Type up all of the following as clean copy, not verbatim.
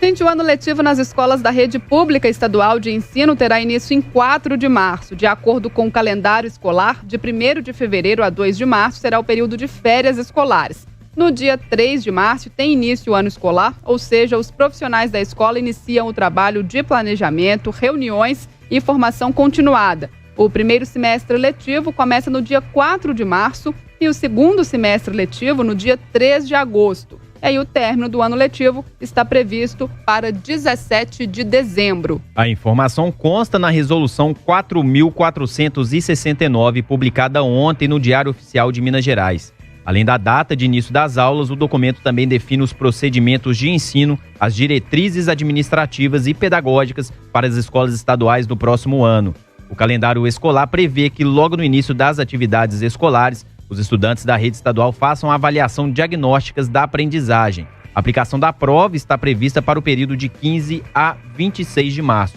Gente, o ano letivo nas escolas da rede pública estadual de ensino terá início em 4 de março. De acordo com o calendário escolar, de 1º de fevereiro a 2 de março será o período de férias escolares. No dia 3 de março tem início o ano escolar, ou seja, os profissionais da escola iniciam o trabalho de planejamento, reuniões e formação continuada. O primeiro semestre letivo começa no dia 4 de março e o segundo semestre letivo no dia 3 de agosto. E aí o término do ano letivo está previsto para 17 de dezembro. A informação consta na Resolução 4.469, publicada ontem no Diário Oficial de Minas Gerais. Além da data de início das aulas, o documento também define os procedimentos de ensino, as diretrizes administrativas e pedagógicas para as escolas estaduais do próximo ano. O calendário escolar prevê que logo no início das atividades escolares, os estudantes da rede estadual façam avaliação diagnósticas da aprendizagem. A aplicação da prova está prevista para o período de 15 a 26 de março.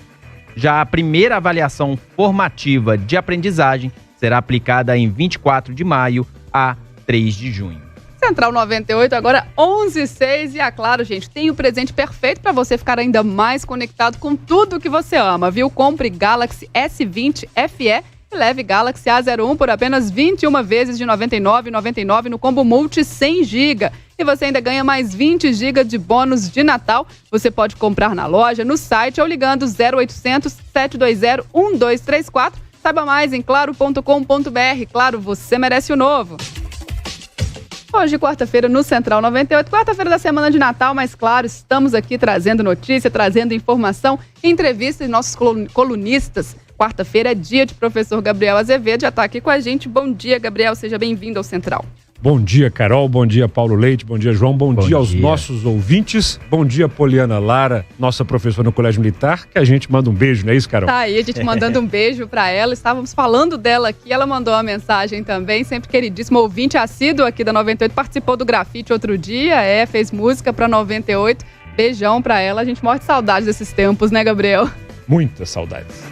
Já a primeira avaliação formativa de aprendizagem será aplicada em 24 de maio a 3 de junho. Central 98, agora 11h06. E claro, gente, tem o presente perfeito para você ficar ainda mais conectado com tudo que você ama, viu? Compre Galaxy S20 FE e leve Galaxy A01 por apenas 21 vezes de R$ 99,99 no combo Multi 100 GB. E você ainda ganha mais 20 GB de bônus de Natal. Você pode comprar na loja, no site ou ligando 0800 720 1234. Saiba mais em claro.com.br. Claro, você merece o novo. Hoje, quarta-feira, no Central 98, quarta-feira da semana de Natal, mas claro, estamos aqui trazendo notícia, trazendo informação, entrevista e nossos colunistas. Quarta-feira é dia de professor Gabriel Azevedo, já está aqui com a gente. Bom dia, Gabriel, seja bem-vindo ao Central. Bom dia, Carol, bom dia, Paulo Leite, bom dia, João, bom dia aos nossos ouvintes, bom dia, Poliana Lara, nossa professora no Colégio Militar, que a gente manda um beijo, não é isso, Carol? Tá aí, a gente mandando um beijo para ela, estávamos falando dela aqui, ela mandou uma mensagem também, sempre queridíssima, ouvinte assíduo aqui da 98, participou do grafite outro dia, fez música para 98, beijão para ela, a gente morre de saudades desses tempos, né, Gabriel? Muitas saudades.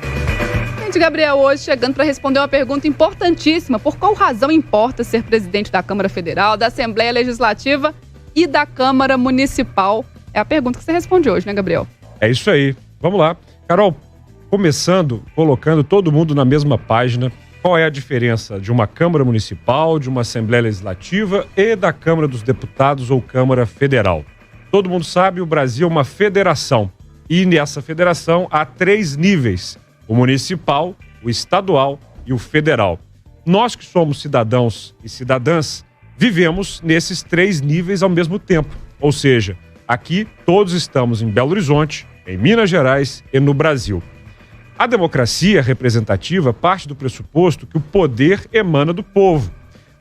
Gabriel, hoje chegando para responder uma pergunta importantíssima. Por qual razão importa ser presidente da Câmara Federal, da Assembleia Legislativa e da Câmara Municipal? É a pergunta que você responde hoje, né, Gabriel? É isso aí. Vamos lá. Carol, começando, colocando todo mundo na mesma página. Qual é a diferença de uma Câmara Municipal, de uma Assembleia Legislativa e da Câmara dos Deputados ou Câmara Federal? Todo mundo sabe, o Brasil é uma federação. E nessa federação há 3 níveis. O municipal, o estadual e o federal. Nós que somos cidadãos e cidadãs, vivemos nesses 3 níveis ao mesmo tempo. Ou seja, aqui todos estamos em Belo Horizonte, em Minas Gerais e no Brasil. A democracia representativa parte do pressuposto que o poder emana do povo.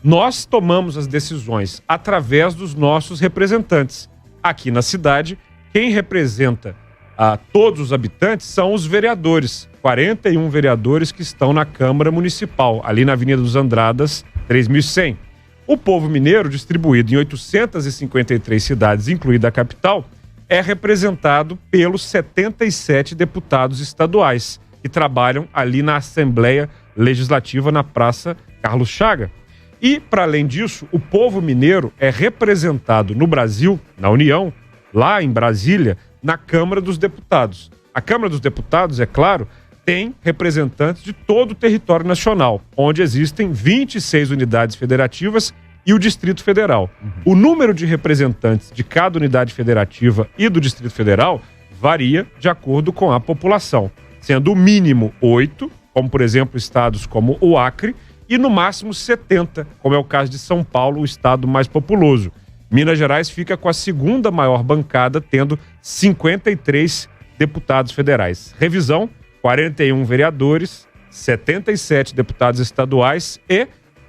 Nós tomamos as decisões através dos nossos representantes. Aqui na cidade, quem representa a todos os habitantes são os vereadores. 41 vereadores que estão na Câmara Municipal, ali na Avenida dos Andradas, 3.100. O povo mineiro, distribuído em 853 cidades, incluída a capital, é representado pelos 77 deputados estaduais, que trabalham ali na Assembleia Legislativa, na Praça Carlos Chaga. E, para além disso, o povo mineiro é representado no Brasil, na União, lá em Brasília, na Câmara dos Deputados. A Câmara dos Deputados, é claro, tem representantes de todo o território nacional, onde existem 26 unidades federativas e o Distrito Federal. O número de representantes de cada unidade federativa e do Distrito Federal varia de acordo com a população, sendo o mínimo 8, como por exemplo estados como o Acre, e no máximo 70, como é o caso de São Paulo, o estado mais populoso. Minas Gerais fica com a segunda maior bancada, tendo 53 deputados federais. Revisão: 41 vereadores, 77 deputados estaduais e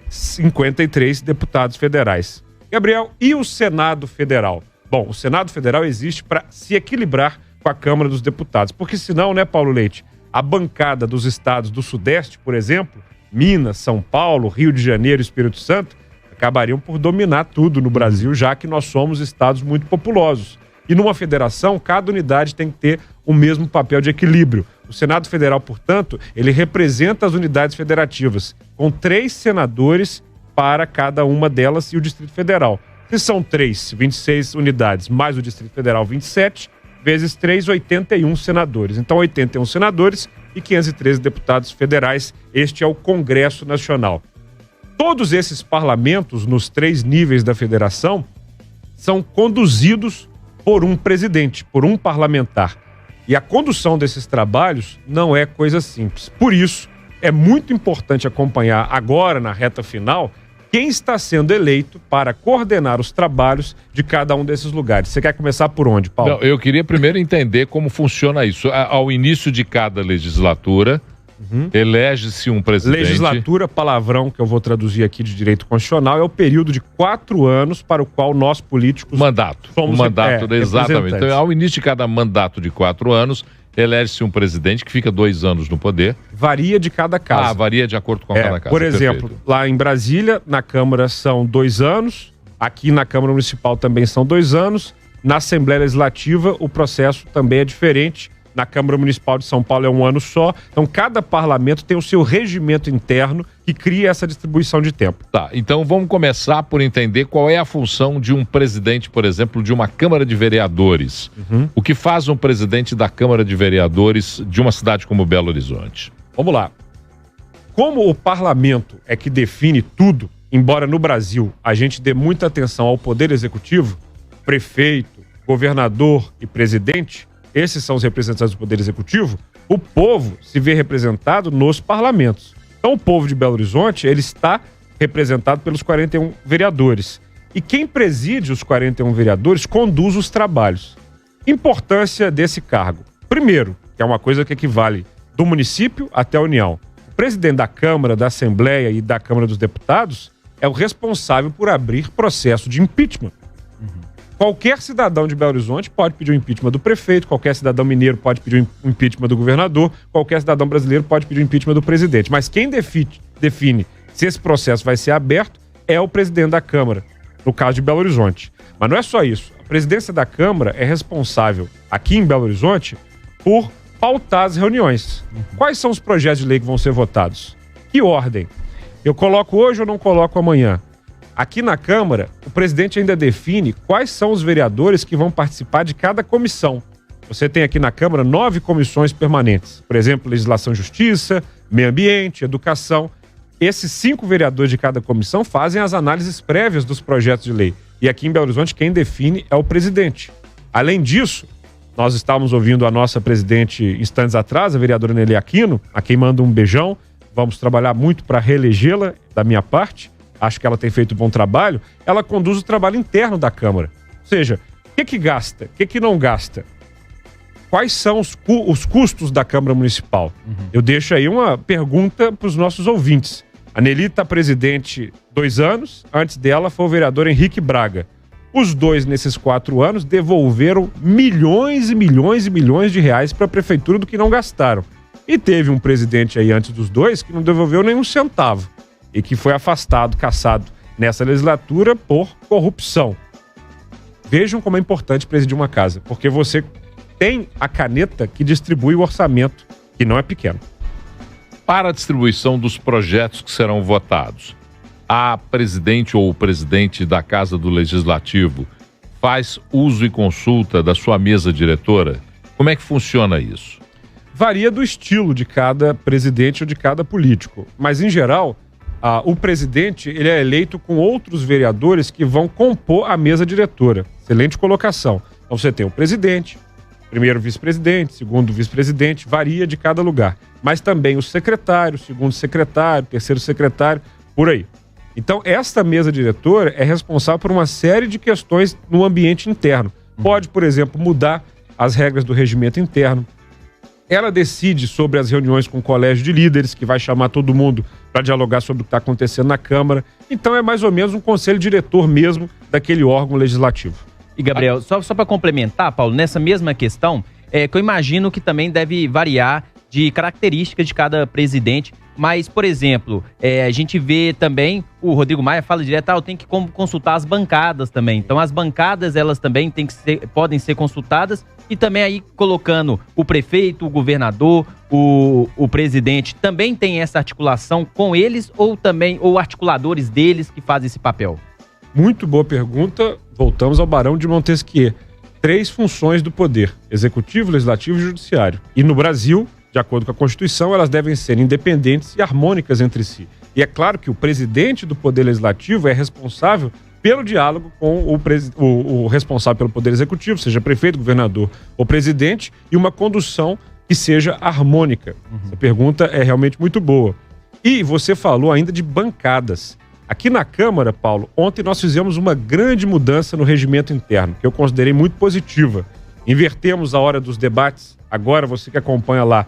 53 deputados federais. Gabriel, e o Senado Federal? Bom, o Senado Federal existe para se equilibrar com a Câmara dos Deputados, porque senão, né, Paulo Leite, a bancada dos estados do Sudeste, por exemplo, Minas, São Paulo, Rio de Janeiro e Espírito Santo, acabariam por dominar tudo no Brasil, já que nós somos estados muito populosos. E numa federação, cada unidade tem que ter o mesmo papel de equilíbrio. O Senado Federal, portanto, ele representa as unidades federativas, com 3 senadores para cada uma delas e o Distrito Federal. Se são 26 unidades, mais o Distrito Federal, 27, vezes 3, 81 senadores. Então, 81 senadores e 513 deputados federais. Este é o Congresso Nacional. Todos esses parlamentos, nos 3 níveis da federação, são conduzidos por um presidente, por um parlamentar. E a condução desses trabalhos não é coisa simples. Por isso, é muito importante acompanhar agora, na reta final, quem está sendo eleito para coordenar os trabalhos de cada um desses lugares. Você quer começar por onde, Paulo? Não, eu queria primeiro entender como funciona isso. Ao início de cada legislatura, elege-se um presidente. Legislatura, palavrão que eu vou traduzir aqui de direito constitucional, é o período de 4 anos para o qual nós políticos Mandato. somos Exatamente. Então, ao início de cada mandato de 4 anos, elege-se um presidente que fica 2 anos no poder. Varia de cada casa. Varia de acordo com cada casa. Por exemplo, perfeito. Lá em Brasília, na Câmara são 2 anos, aqui na Câmara Municipal também são 2 anos, na Assembleia Legislativa o processo também é diferente. Na Câmara Municipal de São Paulo é 1 ano só. Então, cada parlamento tem o seu regimento interno que cria essa distribuição de tempo. Tá, então vamos começar por entender qual é a função de um presidente, por exemplo, de uma Câmara de Vereadores. O que faz um presidente da Câmara de Vereadores de uma cidade como Belo Horizonte? Vamos lá. Como o parlamento é que define tudo, embora no Brasil a gente dê muita atenção ao poder executivo, prefeito, governador e presidente, esses são os representantes do Poder Executivo, o povo se vê representado nos parlamentos. Então o povo de Belo Horizonte, ele está representado pelos 41 vereadores. E quem preside os 41 vereadores conduz os trabalhos. Importância desse cargo. Primeiro, que é uma coisa que equivale do município até a União. O presidente da Câmara, da Assembleia e da Câmara dos Deputados é o responsável por abrir processo de impeachment. Qualquer cidadão de Belo Horizonte pode pedir o impeachment do prefeito, qualquer cidadão mineiro pode pedir o impeachment do governador, qualquer cidadão brasileiro pode pedir o impeachment do presidente. Mas quem define se esse processo vai ser aberto é o presidente da Câmara, no caso de Belo Horizonte. Mas não é só isso. A presidência da Câmara é responsável, aqui em Belo Horizonte, por pautar as reuniões. Quais são os projetos de lei que vão ser votados? Que ordem? Eu coloco hoje ou não coloco amanhã? Aqui na Câmara, o presidente ainda define quais são os vereadores que vão participar de cada comissão. Você tem aqui na Câmara 9 comissões permanentes. Por exemplo, Legislação e Justiça, Meio Ambiente, Educação. Esses 5 vereadores de cada comissão fazem as análises prévias dos projetos de lei. E aqui em Belo Horizonte, quem define é o presidente. Além disso, nós estávamos ouvindo a nossa presidente instantes atrás, a vereadora Nelly Aquino, a quem manda um beijão. Vamos trabalhar muito para reelegê-la, da minha parte. Acho que ela tem feito um bom trabalho. Ela conduz o trabalho interno da Câmara. Ou seja, o que gasta, o que não gasta? Quais são os custos da Câmara Municipal? Eu deixo aí uma pergunta para os nossos ouvintes. A Nelly está presidente 2 anos. Antes dela foi o vereador Henrique Braga. Os dois, nesses 4 anos, devolveram milhões e milhões e milhões de reais para a prefeitura do que não gastaram. E teve um presidente aí antes dos dois que não devolveu nenhum centavo. E que foi afastado, cassado nessa legislatura por corrupção. Vejam como é importante presidir uma casa, porque você tem a caneta que distribui o orçamento, que não é pequeno. Para a distribuição dos projetos que serão votados, a presidente ou o presidente da Casa do Legislativo faz uso e consulta da sua mesa diretora? Como é que funciona isso? Varia do estilo de cada presidente ou de cada político, mas em geral... o presidente ele é eleito com outros vereadores que vão compor a mesa diretora. Excelente colocação. Então você tem o presidente, primeiro vice-presidente, segundo vice-presidente, varia de cada lugar. Mas também o secretário, segundo secretário, terceiro secretário, por aí. Então esta mesa diretora é responsável por uma série de questões no ambiente interno. Pode, por exemplo, mudar as regras do regimento interno. Ela decide sobre as reuniões com o colégio de líderes, que vai chamar todo mundo para dialogar sobre o que está acontecendo na Câmara. Então é mais ou menos um conselho diretor mesmo daquele órgão legislativo. E, Gabriel, só para complementar, Paulo, nessa mesma questão, que eu imagino que também deve variar de características de cada presidente. Mas, por exemplo, a gente vê também, o Rodrigo Maia fala direto, tem que consultar as bancadas também. Então, as bancadas, elas também podem ser consultadas. E também aí colocando o prefeito, o governador, o presidente, também tem essa articulação com eles ou articuladores deles que fazem esse papel? Muito boa pergunta. Voltamos ao Barão de Montesquieu. 3 funções do poder: executivo, legislativo e judiciário. E no Brasil, de acordo com a Constituição, elas devem ser independentes e harmônicas entre si. E é claro que o presidente do Poder Legislativo é responsável pelo diálogo com o responsável pelo Poder Executivo, seja prefeito, governador ou presidente, e uma condução que seja harmônica. Essa pergunta é realmente muito boa. E você falou ainda de bancadas. Aqui na Câmara, Paulo, ontem nós fizemos uma grande mudança no regimento interno, que eu considerei muito positiva. Invertemos a hora dos debates. Agora, você que acompanha lá,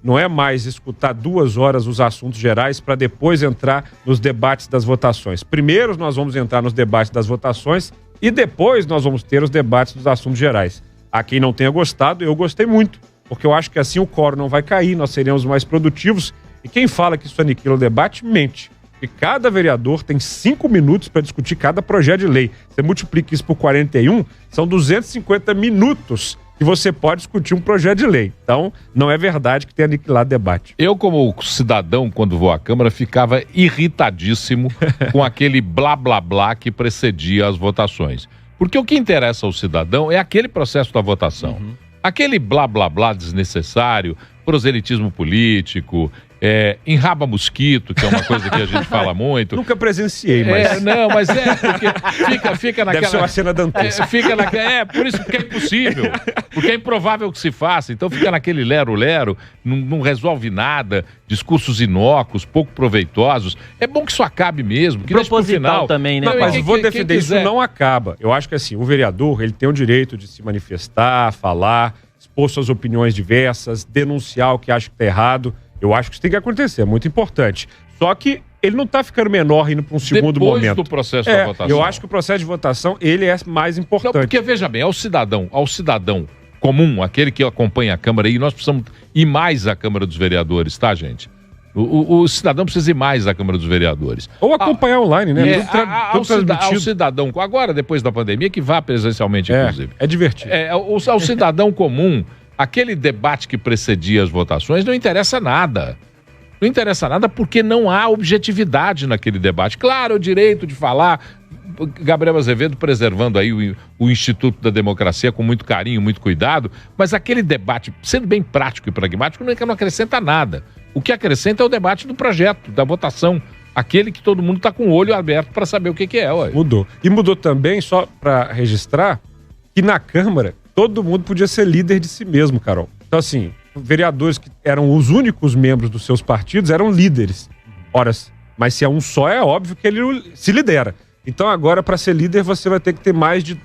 não é mais escutar 2 horas os assuntos gerais para depois entrar nos debates das votações. Primeiro nós vamos entrar nos debates das votações e depois nós vamos ter os debates dos assuntos gerais. A quem não tenha gostado, eu gostei muito, porque eu acho que assim o quórum não vai cair, nós seremos mais produtivos. E quem fala que isso aniquila o debate, mente. E cada vereador tem 5 minutos para discutir cada projeto de lei. Você multiplica isso por 41, são 250 minutos que você pode discutir um projeto de lei. Então, não é verdade que tem aniquilado debate. Eu, como cidadão, quando vou à Câmara, ficava irritadíssimo com aquele blá blá blá que precedia as votações. Porque o que interessa ao cidadão é aquele processo da votação. Aquele blá blá blá desnecessário, proselitismo político, enraba mosquito, que é uma coisa que a gente fala muito. Nunca presenciei, mas... mas porque fica naquela... Deve ser uma cena dantesca. Por isso que é impossível, porque é improvável que se faça. Então fica naquele lero-lero, não resolve nada, discursos inócuos, pouco proveitosos. É bom que isso acabe mesmo, que proposital deixe pro final também, né? Não, mas vou defender, isso não acaba. Eu acho que assim, o vereador, ele tem o direito de se manifestar, falar, expor suas opiniões diversas, denunciar o que acha que está errado. Eu acho que isso tem que acontecer, é muito importante. Só que ele não está ficando menor indo para um segundo momento. Depois do processo da votação. Eu acho que o processo de votação, ele é mais importante. Não, porque, veja bem, ao cidadão comum, aquele que acompanha a Câmara, e nós precisamos ir mais à Câmara dos Vereadores, tá, gente? O cidadão precisa ir mais à Câmara dos Vereadores. Ou acompanhar online, né? Ao cidadão, agora, depois da pandemia, que vá presencialmente, inclusive. É divertido. Ao cidadão comum, aquele debate que precedia as votações não interessa nada. Não interessa nada porque não há objetividade naquele debate. Claro, o direito de falar, Gabriel Azevedo preservando aí o Instituto da Democracia com muito carinho, muito cuidado, mas aquele debate, sendo bem prático e pragmático, não acrescenta nada. O que acrescenta é o debate do projeto, da votação. Aquele que todo mundo está com o olho aberto para saber o que é. Ué. Mudou. E mudou também, só para registrar, que na Câmara todo mundo podia ser líder de si mesmo, Carol. Então, assim, vereadores que eram os únicos membros dos seus partidos eram líderes. Ora, mas se é um só, é óbvio que ele se lidera. Então, agora, para ser líder, você vai ter que ter mais de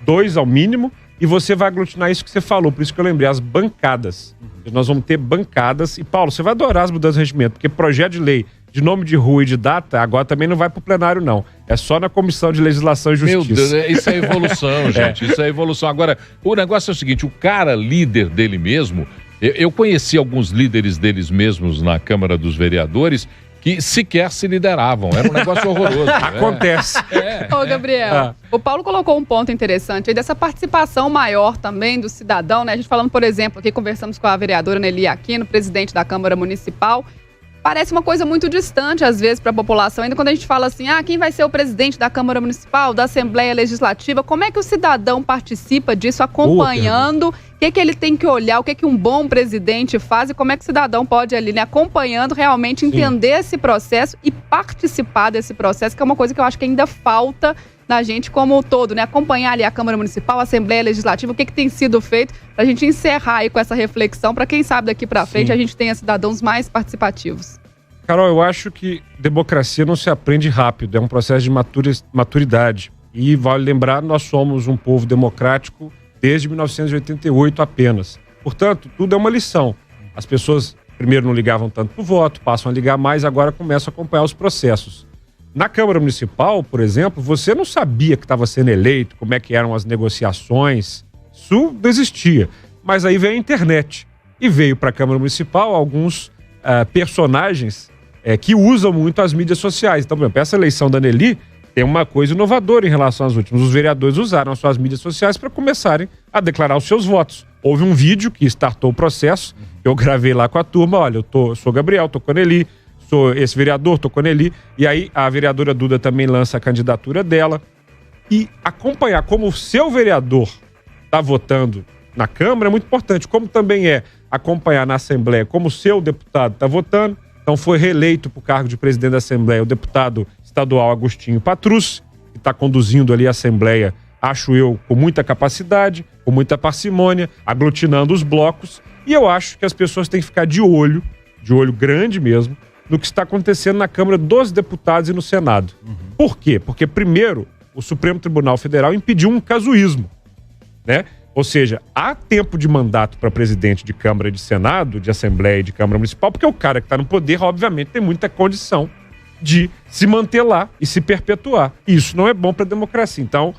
2 ao mínimo, e você vai aglutinar isso que você falou. Por isso que eu lembrei, as bancadas. Nós vamos ter bancadas. E, Paulo, você vai adorar as mudanças de regimento, porque projeto de lei de nome de rua e de data, agora também não vai pro plenário, não. É só na Comissão de Legislação e Justiça. Meu Deus, isso é evolução, gente. Isso é evolução. Agora, o negócio é o seguinte, o cara líder dele mesmo, eu conheci alguns líderes deles mesmos na Câmara dos Vereadores que sequer se lideravam. Era um negócio horroroso. Acontece. Ô, Gabriel, o Paulo colocou um ponto interessante aí dessa participação maior também do cidadão, né? A gente falando, por exemplo, aqui conversamos com a vereadora Nelly Aquino, presidente da Câmara Municipal. Parece uma coisa muito distante, às vezes, para a população. Ainda quando a gente fala assim, quem vai ser o presidente da Câmara Municipal, da Assembleia Legislativa, como é que o cidadão participa disso, acompanhando o que ele tem que olhar, o que um bom presidente faz e como é que o cidadão pode ali, né, acompanhando, realmente entender esse processo e participar desse processo, que é uma coisa que eu acho que ainda falta na gente como um todo, né? Acompanhar ali a Câmara Municipal, a Assembleia Legislativa, o que tem sido feito para a gente encerrar aí com essa reflexão, para quem sabe daqui para frente a gente tenha cidadãos mais participativos. Carol, eu acho que democracia não se aprende rápido, é um processo de maturidade. E vale lembrar, nós somos um povo democrático desde 1988 apenas. Portanto, tudo é uma lição. As pessoas primeiro não ligavam tanto pro voto, passam a ligar mais, agora começam a acompanhar os processos. Na Câmara Municipal, por exemplo, você não sabia que estava sendo eleito, como é que eram as negociações, isso não existia. Mas aí veio a internet e veio para a Câmara Municipal alguns personagens que usam muito as mídias sociais. Então, por exemplo, essa eleição da Nelly tem uma coisa inovadora em relação às últimas. Os vereadores usaram as suas mídias sociais para começarem a declarar os seus votos. Houve um vídeo que startou o processo, eu gravei lá com a turma, olha, sou Gabriel, tô com a Nelly, sou esse vereador, tô com a Nelly, e aí a vereadora Duda também lança a candidatura dela. E acompanhar como o seu vereador está votando na Câmara é muito importante, como também é acompanhar na Assembleia como o seu deputado está votando. Então foi reeleito para o cargo de presidente da Assembleia o deputado estadual Agostinho Patrus, que está conduzindo ali a Assembleia, acho eu, com muita capacidade, com muita parcimônia, aglutinando os blocos. E eu acho que as pessoas têm que ficar de olho grande mesmo, no que está acontecendo na Câmara dos Deputados e no Senado. Por quê? Porque, primeiro, o Supremo Tribunal Federal impediu um casuísmo, né? Ou seja, há tempo de mandato para presidente de Câmara e de Senado, de Assembleia e de Câmara Municipal, porque o cara que está no poder, obviamente, tem muita condição de se manter lá e se perpetuar. E isso não é bom para a democracia. Então,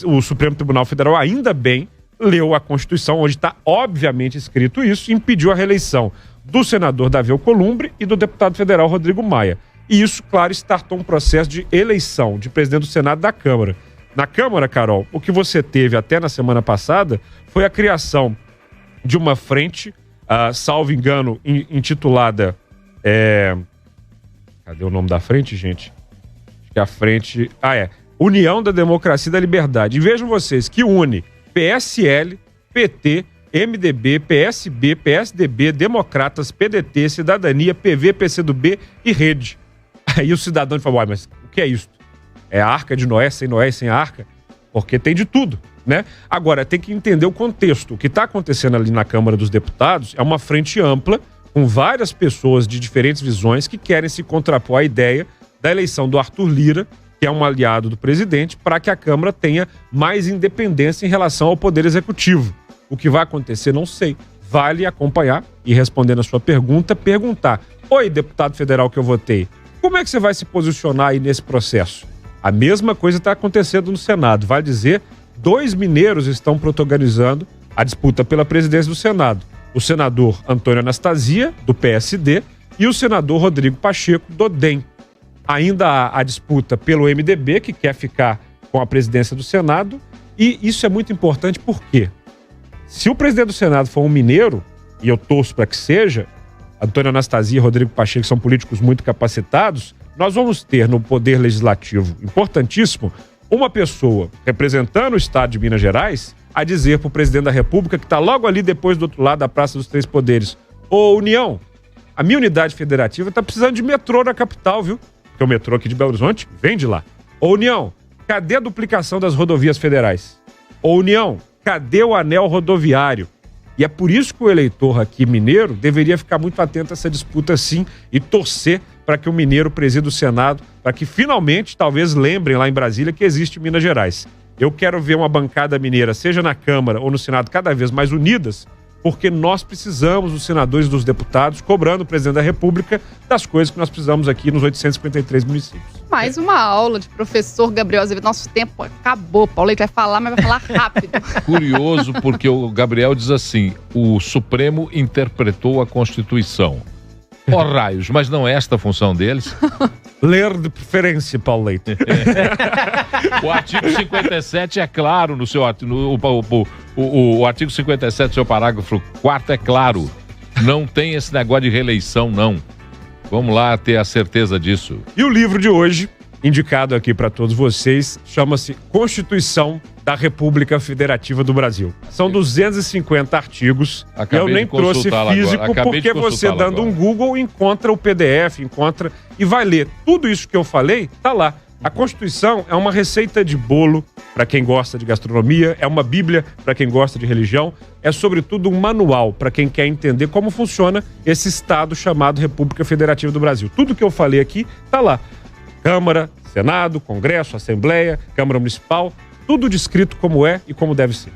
o Supremo Tribunal Federal, ainda bem, leu a Constituição, onde está obviamente escrito isso, e impediu a reeleição do senador Davi Alcolumbre e do deputado federal Rodrigo Maia. E isso, claro, startou um processo de eleição de presidente do Senado da Câmara. Na Câmara, Carol, o que você teve até na semana passada foi a criação de uma frente, salvo engano, intitulada... Cadê o nome da frente, gente? Acho que a frente... União da Democracia e da Liberdade. E vejam vocês, que une PSL, PT, MDB, PSB, PSDB, Democratas, PDT, Cidadania, PV, PCdoB e Rede. Aí o cidadão fala, mas o que é isso? É a Arca de Noé sem a Arca? Porque tem de tudo, né? Agora, tem que entender o contexto. O que está acontecendo ali na Câmara dos Deputados é uma frente ampla, com várias pessoas de diferentes visões que querem se contrapor à ideia da eleição do Arthur Lira, que é um aliado do presidente, para que a Câmara tenha mais independência em relação ao Poder Executivo. O que vai acontecer, não sei. Vale acompanhar e, respondendo a sua pergunta, perguntar: oi, deputado federal que eu votei, como é que você vai se posicionar aí nesse processo? A mesma coisa está acontecendo no Senado. Vale dizer, 2 mineiros estão protagonizando a disputa pela presidência do Senado. O senador Antônio Anastasia, do PSD, e o senador Rodrigo Pacheco, do DEM. Ainda há a disputa pelo MDB, que quer ficar com a presidência do Senado, e isso é muito importante porque, se o presidente do Senado for um mineiro, e eu torço para que seja, Antônio Anastasia e Rodrigo Pacheco são políticos muito capacitados, nós vamos ter no Poder Legislativo, importantíssimo, uma pessoa representando o Estado de Minas Gerais a dizer para o presidente da República, que está logo ali depois do outro lado da Praça dos Três Poderes: ô União, a minha unidade federativa está precisando de metrô na capital, viu? Porque o metrô aqui de Belo Horizonte vem de lá. Ô União, cadê a duplicação das rodovias federais? Ô União, cadê o anel rodoviário? E é por isso que o eleitor aqui mineiro deveria ficar muito atento a essa disputa sim e torcer para que o mineiro presida o Senado, para que finalmente, talvez lembrem lá em Brasília que existe Minas Gerais. Eu quero ver uma bancada mineira, seja na Câmara ou no Senado, cada vez mais unidas, porque nós precisamos, os senadores e dos deputados, cobrando o presidente da República das coisas que nós precisamos aqui nos 853 municípios. Mais uma aula de professor Gabriel Azevedo. Nosso tempo acabou. Paulo vai falar, mas vai falar rápido. Curioso, porque o Gabriel diz assim: o Supremo interpretou a Constituição. Ó raios, mas não é esta a função deles? Ler de preferência, Paulo Leite. O artigo 57 é claro no seu o artigo 57 do seu parágrafo 4º é claro. Não tem esse negócio de reeleição, não. Vamos lá ter a certeza disso. E o livro de hoje, indicado aqui para todos vocês, chama-se Constituição da República Federativa do Brasil. São 250 artigos. Eu nem trouxe físico porque você, dando um Google, encontra o PDF, encontra e vai ler. Tudo isso que eu falei tá lá. A Constituição é uma receita de bolo para quem gosta de gastronomia, é uma bíblia para quem gosta de religião, é sobretudo um manual para quem quer entender como funciona esse Estado chamado República Federativa do Brasil. Tudo que eu falei aqui tá lá. Câmara, Senado, Congresso, Assembleia, Câmara Municipal, tudo descrito como é e como deve ser.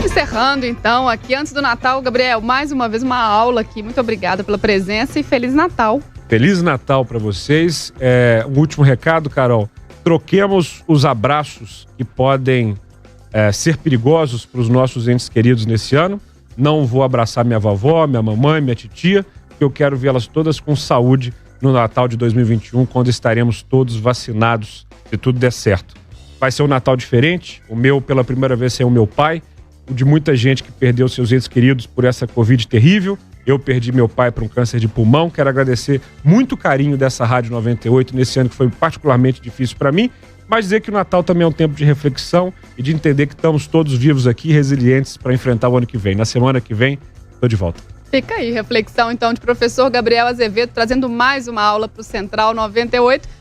Encerrando então aqui antes do Natal, Gabriel, mais uma vez uma aula aqui. Muito obrigada pela presença e Feliz Natal. Feliz Natal para vocês. Um último recado, Carol. Troquemos os abraços que podem ser perigosos para os nossos entes queridos nesse ano. Não vou abraçar minha vovó, minha mamãe, minha titia, porque eu quero vê-las todas com saúde no Natal de 2021, quando estaremos todos vacinados, se tudo der certo. Vai ser um Natal diferente, o meu pela primeira vez sem o meu pai, o de muita gente que perdeu seus entes queridos por essa Covid terrível. Eu perdi meu pai por um câncer de pulmão. Quero agradecer muito o carinho dessa Rádio 98 nesse ano que foi particularmente difícil para mim, mas dizer que o Natal também é um tempo de reflexão e de entender que estamos todos vivos aqui, resilientes para enfrentar o ano que vem. Na semana que vem, estou de volta. Fica aí, reflexão então de professor Gabriel Azevedo, trazendo mais uma aula para o Central 98.